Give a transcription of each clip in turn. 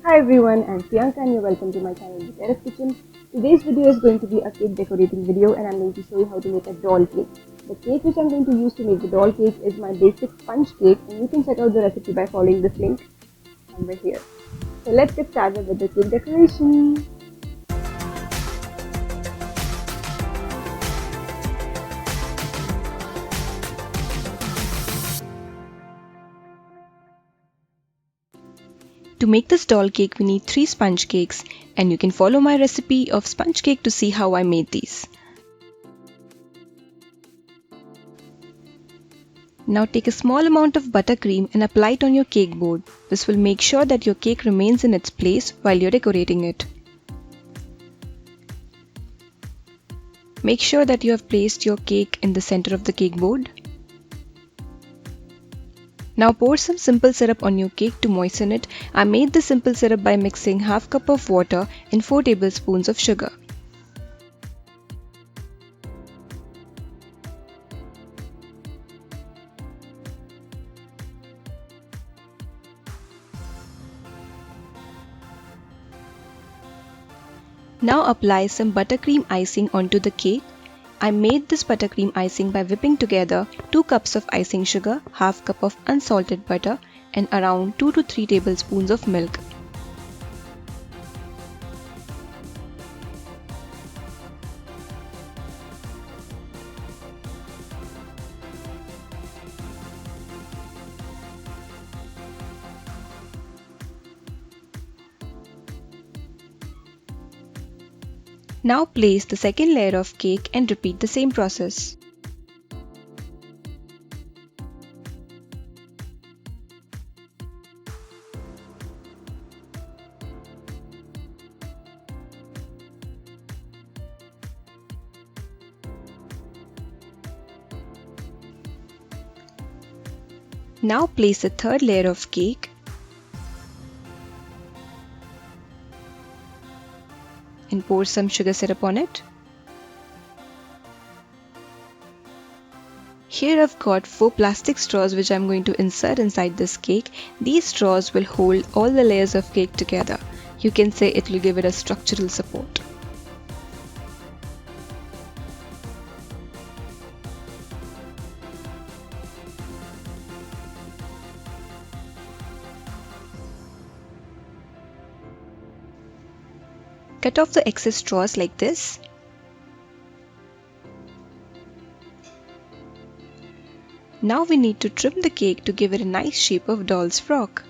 Hi everyone, I'm Priyanka and you're welcome to my channel, The Terrace Kitchen. Today's video is going to be a cake decorating video and I'm going to show you how to make a doll cake. The cake which I'm going to use to make the doll cake is my basic sponge cake and you can check out the recipe by following this link somewhere here. So let's get started with the cake decoration. To make this doll cake, we need 3 sponge cakes, and you can follow my recipe of sponge cake to see how I made these. Now take a small amount of buttercream and apply it on your cake board. This will make sure that your cake remains in its place while you're decorating it. Make sure that you have placed your cake in the center of the cake board. Now pour some simple syrup on your cake to moisten it. I made the simple syrup by mixing half cup of water and 4 tablespoons of sugar. Now apply some buttercream icing onto the cake. I made this buttercream icing by whipping together 2 cups of icing sugar, half cup of unsalted butter and around 2 to 3 tablespoons of milk. Now place the second layer of cake and repeat the same process. Now place the third layer of cake and pour some sugar syrup on it. Here I've got 4 plastic straws which I'm going to insert inside this cake. These straws will hold all the layers of cake together. You can say it will give it a structural support. Cut off the excess straws like this. Now we need to trim the cake to give it a nice shape of doll's frock.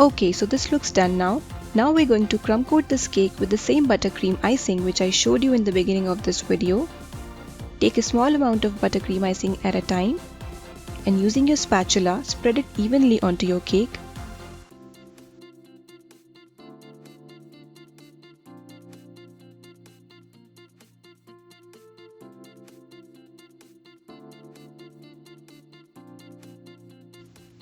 Okay, so this looks done now. Now we're going to crumb coat this cake with the same buttercream icing which I showed you in the beginning of this video. Take a small amount of buttercream icing at a time and using your spatula, spread it evenly onto your cake.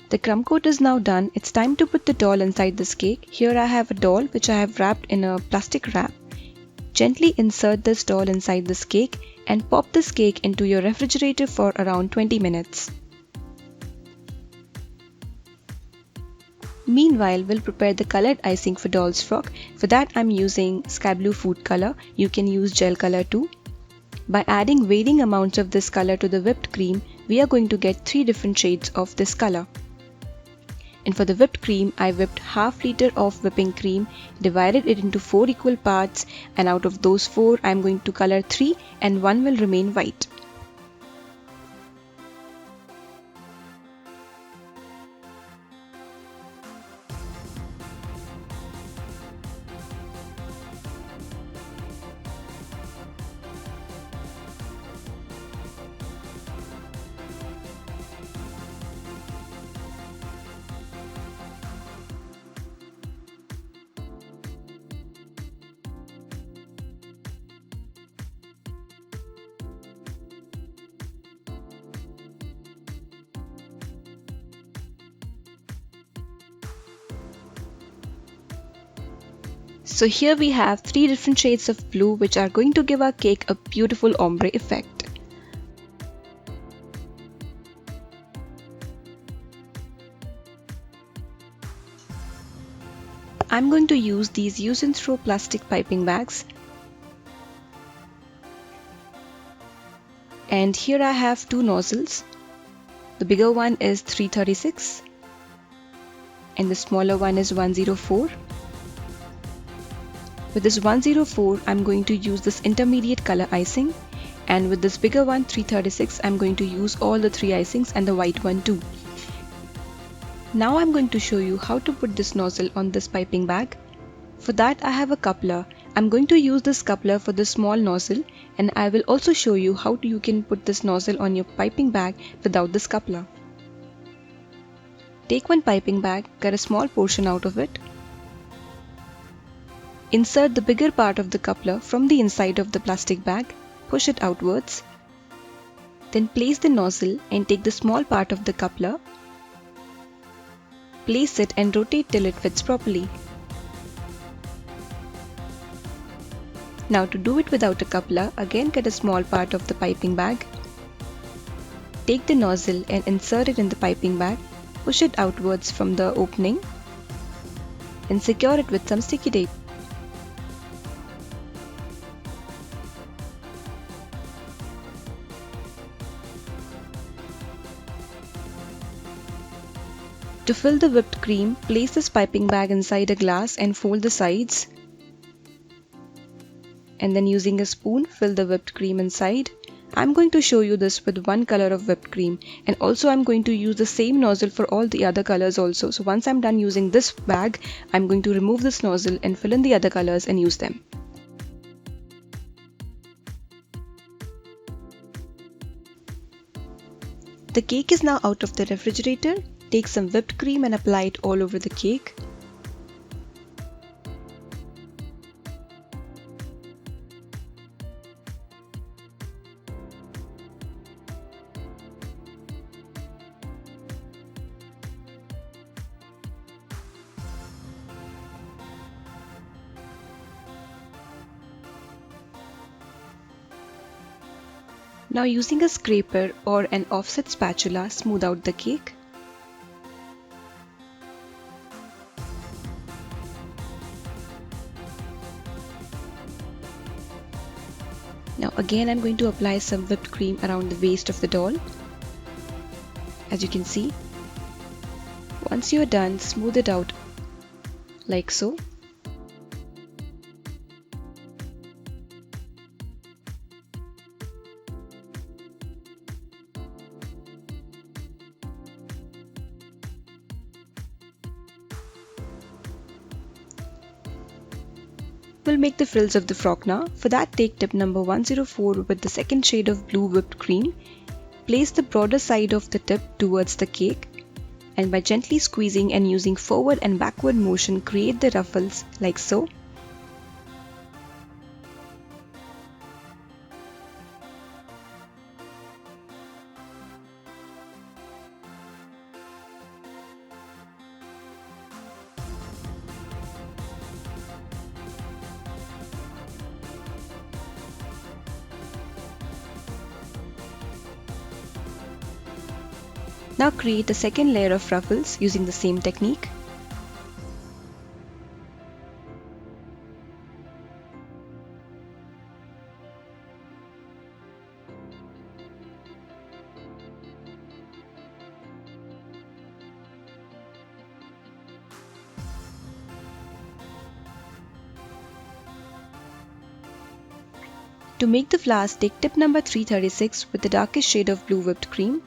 The crumb coat is now done. It's time to put the doll inside this cake. Here I have a doll which I have wrapped in a plastic wrap. Gently insert this doll inside this cake and pop this cake into your refrigerator for around 20 minutes. Meanwhile, we'll prepare the colored icing for doll's frock. For that I'm using sky blue food color. You can use gel color too. By adding varying amounts of this color to the whipped cream, we are going to get 3 different shades of this color. And for the whipped cream, I whipped half liter of whipping cream, divided it into 4 equal parts, and out of those 4, I am going to color 3 and 1 will remain white. So here we have 3 different shades of blue which are going to give our cake a beautiful ombre effect. I'm going to use these use and throw plastic piping bags. And here I have 2 nozzles. The bigger one is 336 and the smaller one is 104. With this 104, I'm going to use this intermediate color icing, and with this bigger one 336, I'm going to use all the 3 icings and the white one too. Now I'm going to show you how to put this nozzle on this piping bag. For that I have a coupler. I'm going to use this coupler for the small nozzle, and I will also show you how you can put this nozzle on your piping bag without this coupler. Take one piping bag, cut a small portion out of it. Insert the bigger part of the coupler from the inside of the plastic bag, push it outwards. Then place the nozzle and take the small part of the coupler. Place it and rotate till it fits properly. Now to do it without a coupler, again cut a small part of the piping bag. Take the nozzle and insert it in the piping bag, push it outwards from the opening and secure it with some sticky tape. To fill the whipped cream, place this piping bag inside a glass and fold the sides. And then using a spoon, fill the whipped cream inside. I'm going to show you this with one color of whipped cream, and also I'm going to use the same nozzle for all the other colors also. So once I'm done using this bag, I'm going to remove this nozzle and fill in the other colors and use them. The cake is now out of the refrigerator. Take some whipped cream and apply it all over the cake. Now using a scraper or an offset spatula, smooth out the cake. Now again I'm going to apply some whipped cream around the waist of the doll. As you can see, once you are done, smooth it out like so. We'll make the frills of the frock now. For that, take tip number 104 with the second shade of blue whipped cream. Place the broader side of the tip towards the cake, and by gently squeezing and using forward and backward motion, create the ruffles like so. Now create a second layer of ruffles using the same technique. To make the flowers, take tip number 336 with the darkest shade of blue whipped cream.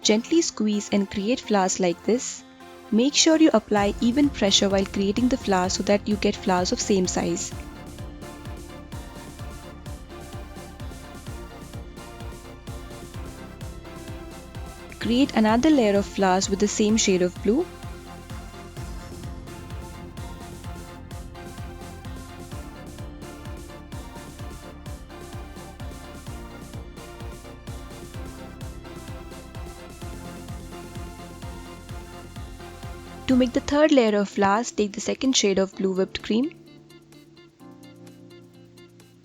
Gently squeeze and create flowers like this. Make sure you apply even pressure while creating the flowers so that you get flowers of same size. Create another layer of flowers with the same shade of blue. To make the third layer of flowers, take the second shade of blue whipped cream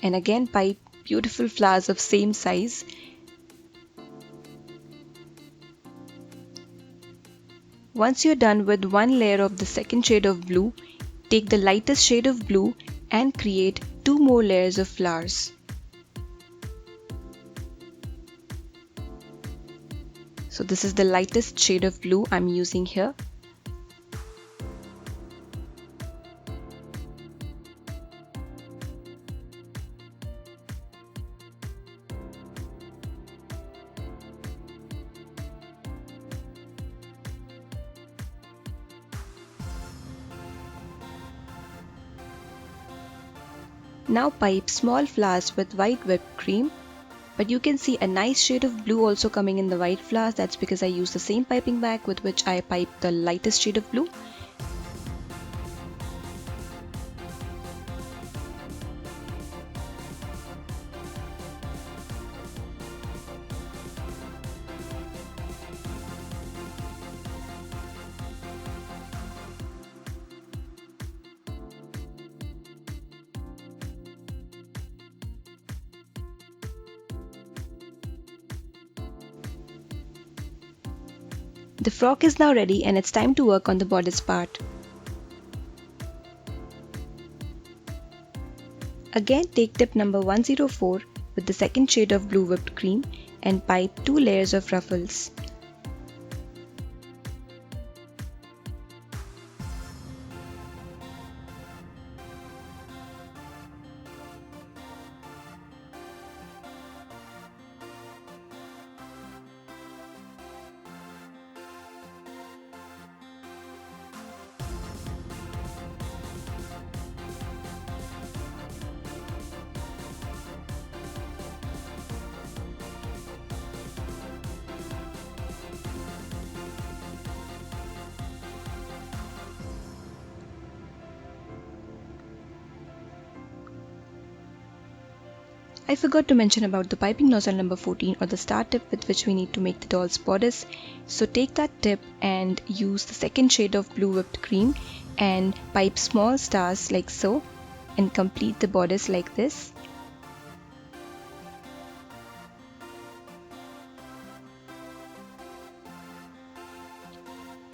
and again pipe beautiful flowers of same size. Once you're done with one layer of the second shade of blue, take the lightest shade of blue and create 2 more layers of flowers. So this is the lightest shade of blue I'm using here. Now pipe small flowers with white whipped cream, but you can see a nice shade of blue also coming in the white flowers. That's because I used the same piping bag with which I piped the lightest shade of blue. The frock is now ready and it's time to work on the bodice part. Again take tip number 104 with the second shade of blue whipped cream and pipe 2 layers of ruffles. I forgot to mention about the piping nozzle number 14 or the start tip with which we need to make the doll's bodice. So take that tip and use the second shade of blue whipped cream and pipe small stars like so and complete the bodice like this.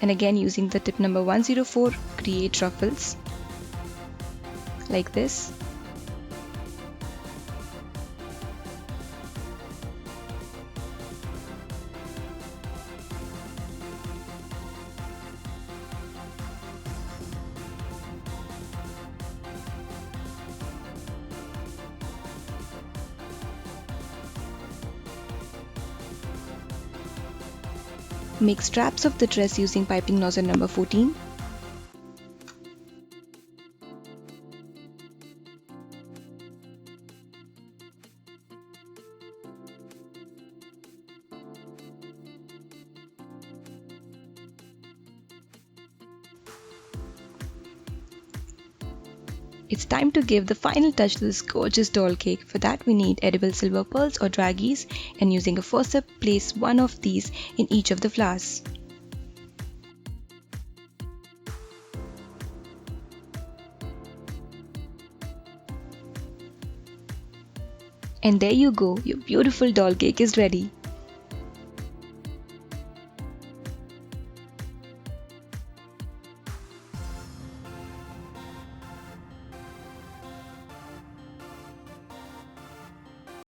And again using the tip number 104, create ruffles like this. Make straps of the dress using piping nozzle number 14. It's time to give the final touch to this gorgeous doll cake. For that we need edible silver pearls or Dragees, and using a forceps place one of these in each of the flowers. And there you go, your beautiful doll cake is ready.